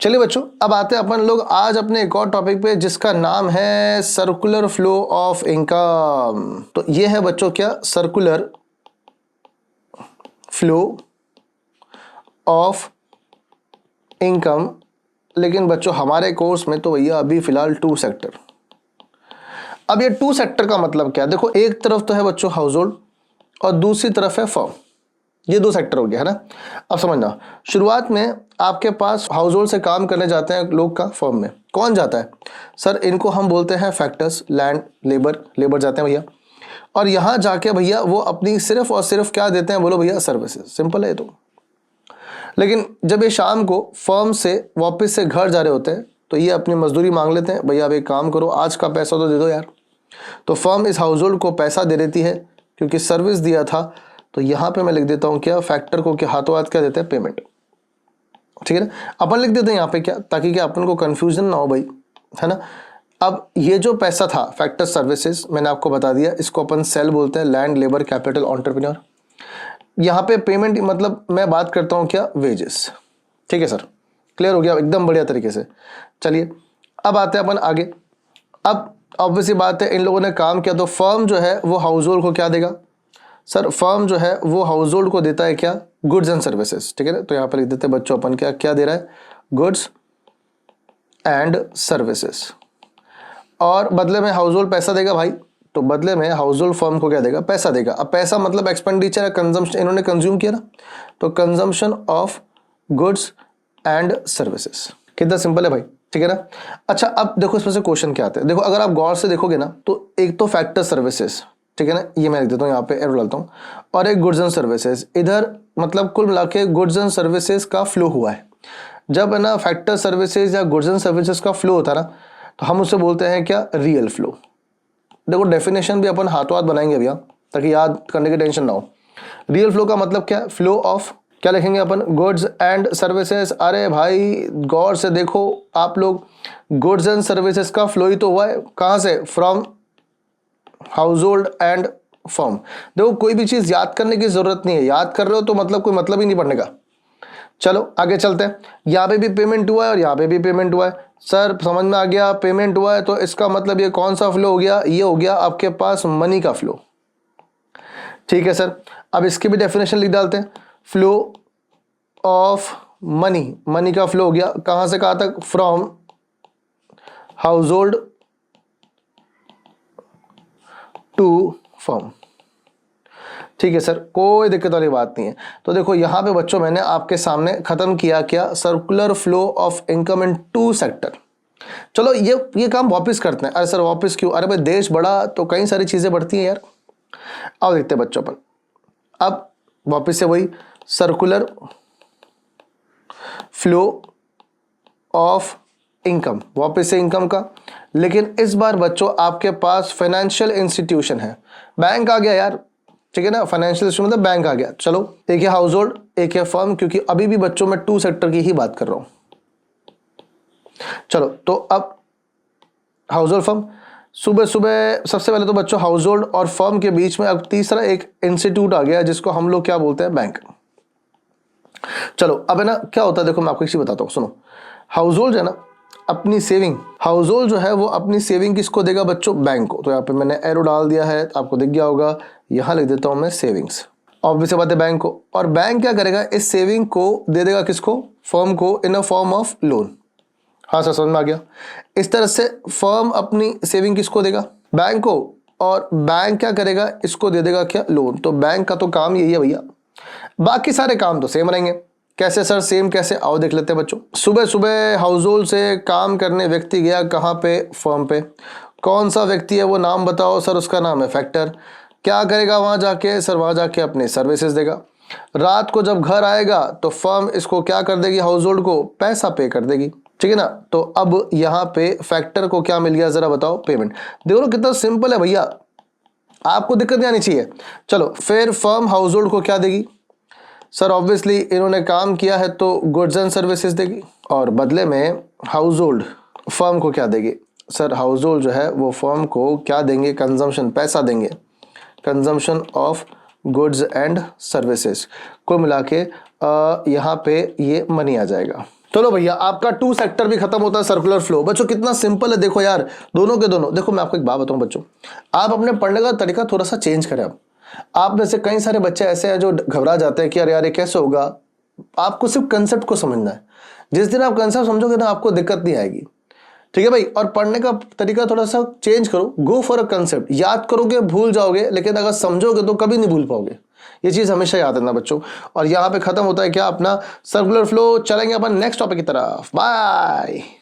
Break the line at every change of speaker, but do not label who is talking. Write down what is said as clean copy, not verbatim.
चलिए बच्चों, अब आते हैं अपन लोग आज अपने एक और टॉपिक पे जिसका नाम है सर्कुलर फ्लो ऑफ इनकम। तो ये है बच्चों क्या, सर्कुलर फ्लो ऑफ इनकम। लेकिन बच्चों हमारे कोर्स में तो भैया अभी फिलहाल टू सेक्टर। अब ये टू सेक्टर का मतलब क्या है? देखो, एक तरफ तो है बच्चों हाउस होल्ड और दूसरी तरफ है फर्म। ये दो सेक्टर हो गया है ना। अब समझना, शुरुआत में आपके पास हाउस होल्ड से काम करने जाते हैं लोग का फर्म में। कौन जाता है सर? इनको हम बोलते हैं फैक्टर्स, लैंड, लेबर जाते हैं भैया। और यहां जाके भैया वो अपनी सिर्फ और सिर्फ क्या देते हैं? बोलो भैया, सर्विसेज। सिंपल है ये तो। लेकिन जब ये शाम को फर्म से वापस से घर जा रहे होते हैं तो ये अपनी मजदूरी मांग लेते हैं, भैया अब एक काम करो, आज का पैसा तो दे दो यार। तो फर्म इस हाउस होल्ड को पैसा दे देती है क्योंकि सर्विस दिया था। तो यहां पे मैं लिख देता हूं क्या, फैक्टर को क्या हाथों हाथ क्या देते हैं? पेमेंट। ठीक है ना, अपन लिख देते हैं यहाँ पे क्या, ताकि क्या अपन को कंफ्यूजन ना हो भाई, है ना। अब ये जो पैसा था फैक्टर सर्विसेज, मैंने आपको बता दिया, इसको अपन सेल बोलते हैं, लैंड, लेबर, कैपिटल, एंटरप्रेन्योर। यहाँ पे पेमेंट मतलब मैं बात करता हूँ क्या, वेजेस। ठीक है सर, क्लियर हो गया एकदम बढ़िया तरीके से। चलिए अब आते हैं अपन आगे। अब ऑब्वियसली बात है, इन लोगों ने काम किया तो फर्म जो है वो हाउस होल्ड को क्या देगा सर? फर्म जो है वो हाउस होल्ड को देता है क्या, गुड्स एंड सर्विसेज। ठीक है ना, तो यहाँ पर लिख देते हैं बच्चों अपन क्या क्या दे रहा है, गुड्स एंड सर्विसेज। और बदले में हाउस होल्ड पैसा देगा भाई, तो बदले में हाउस होल्ड फर्म को क्या देगा? पैसा देगा। अब पैसा मतलब एक्सपेंडिचर है, कंजम्पशन, इन्होंने कंज्यूम किया ना, तो consumption of goods and services. कितना सिंपल है भाई, ठीक है ना। अच्छा, अब देखो इसमें से क्वेश्चन क्या आते हैं। देखो अगर आप गौर से देखोगे ना, तो एक तो फैक्टर सर्विसेज, ठीक है ना, ये मैं लिख देता हूँ यहाँ पे, एरो डालता हूँ, और एक गुड्स एंड सर्विसेज। इधर मतलब कुल मिला के गुड्स एंड सर्विसेज का फ्लो हुआ है। जब है ना फैक्टर सर्विसेज या गुड्स एंड सर्विसेज का फ्लो होता है ना, तो हम उसे बोलते हैं क्या, रियल फ्लो। देखो डेफिनेशन भी अपन हाथों हाथ बनाएंगे भैया, ताकि याद करने की टेंशन ना हो। रियल फ्लो का मतलब क्या, फ्लो ऑफ, क्या लिखेंगे अपन, गुड्स एंड सर्विसेज। अरे भाई गौर से देखो आप लोग, गुड्स एंड सर्विसेज का फ्लो ही तो हुआ है, कहां से? From house hold and firm. देखो कोई भी चीज याद करने की जरूरत नहीं है, याद कर रहे हो तो मतलब कोई मतलब ही नहीं पढ़ने का। चलो आगे चलते हैं। यहां पे भी पेमेंट हुआ है और यहां पे भी पेमेंट हुआ है। सर समझ में आ गया, पेमेंट हुआ है तो इसका मतलब ये कौन सा फ्लो हो गया? ये हो गया आपके पास मनी का फ्लो। ठीक है सर, अब इसकी भी डेफिनेशन लिख डालते हैं। फ्लो ऑफ मनी, मनी का फ्लो हो गया कहां से कहां तक? From household to firm. ठीक है सर, कोई दिक्कत वाली बात नहीं है। तो देखो यहां पे बच्चों मैंने आपके सामने खत्म किया क्या, circular flow of income in two sector. चलो ये काम वापस करते हैं। अरे सर वापस क्यों? अरे भाई देश बड़ा तो कई सारी चीजें बढ़ती हैं यार। अब देखते हैं बच्चों पर, अब वापस से वही सर्कुलर फ्लो ऑफ इनकम, वापस से इनकम का। लेकिन इस बार बच्चों आपके पास फाइनेंशियल इंस्टीट्यूशन है, बैंक आ गया यार। ठीक है ना, फाइनेंशियल इंस्टीट्यूशन मतलब बैंक आ गया। चलो एक है हाउस होल्ड, एक है फर्म, क्योंकि अभी भी बच्चों में टू सेक्टर की ही बात कर रहा हूं। चलो तो अब हाउस होल्ड, फर्म, सुबह सुबह सबसे पहले तो बच्चों हाउस होल्ड और फर्म के बीच में अब तीसरा एक इंस्टीट्यूट आ गया जिसको हम लोग क्या बोलते हैं, बैंक। चलो अब है ना क्या होता है, देखो मैं आपको एक चीज बताता हूं, सुनो। हाउस होल्ड है ना अपनी सेविंग, हाउस होल्ड जो है वो अपनी सेविंग किसको देगा बच्चों? बैंक को। तो यहाँ पे मैंने एरो डाल दिया है, आपको दिख गया होगा, यहां लिख देता हूं मैं सेविंग्स। ऑब्वियस बात है बैंक को। और बैंक क्या करेगा, इस सेविंग को दे देगा किसको? फर्म को, इन अ फॉर्म ऑफ लोन। हाँ सर समझ में आ गया। इस तरह से फर्म अपनी सेविंग किसको देगा? बैंक को। और बैंक क्या करेगा, इसको दे देगा क्या, लोन। तो बैंक का तो काम यही है भैया, बाकी सारे काम तो सेम रहेंगे। कैसे सर सेम कैसे? आओ देख लेते हैं बच्चों। सुबह सुबह हाउस होल्ड से काम करने व्यक्ति गया कहां पे? फर्म पे। कौन सा व्यक्ति है वो, नाम बताओ सर? उसका नाम है फैक्टर। क्या करेगा वहां जाके सर? वहां जाके अपने सर्विसेज देगा। रात को जब घर आएगा तो फर्म इसको क्या कर देगी, हाउस होल्ड को पैसा पे कर देगी। ठीक है ना, तो अब यहां पे फैक्टर को क्या मिल गया जरा बताओ? पेमेंट। देखो कितना सिंपल है भैया, आपको दिक्कत नहीं आनी चाहिए। चलो फिर फर्म हाउस होल्ड को क्या देगी सर? ऑब्वियसली इन्होंने काम किया है तो गुड्स एंड सर्विसेज देगी। और बदले में हाउस होल्ड फर्म को क्या देगी सर? हाउस होल्ड जो है वो फर्म को क्या देंगे? कंजम्पशन, पैसा देंगे, consumption of goods and services. को मिला के यहाँ पे ये मनी आ जाएगा। चलो भैया, आपका टू सेक्टर भी खत्म होता है, सर्कुलर फ्लो। बच्चों कितना सिंपल है, देखो यार, दोनों के दोनों। देखो मैं आपको एक बात बताऊं बच्चों, आप अपने पढ़ने का तरीका थोड़ा सा चेंज करें। अब आप में से कई सारे बच्चे ऐसे हैं जो घबरा जाते हैं कि यार यार ये कैसे होगा। आपको सिर्फ कंसेप्ट को समझना है। जिस दिन आप कंसेप्ट समझोगे ना, आपको दिक्कत नहीं आएगी। ठीक है भाई। और पढ़ने का तरीका थोड़ा सा चेंज करो, गो फॉर अ कंसेप्ट। याद करोगे भूल जाओगे, लेकिन अगर समझोगे तो कभी नहीं भूल पाओगे। ये चीज हमेशा याद रखना बच्चों। और यहाँ पे खत्म होता है क्या अपना सर्कुलर फ्लो। चलेंगे अपन नेक्स्ट टॉपिक की तरफ। बाय।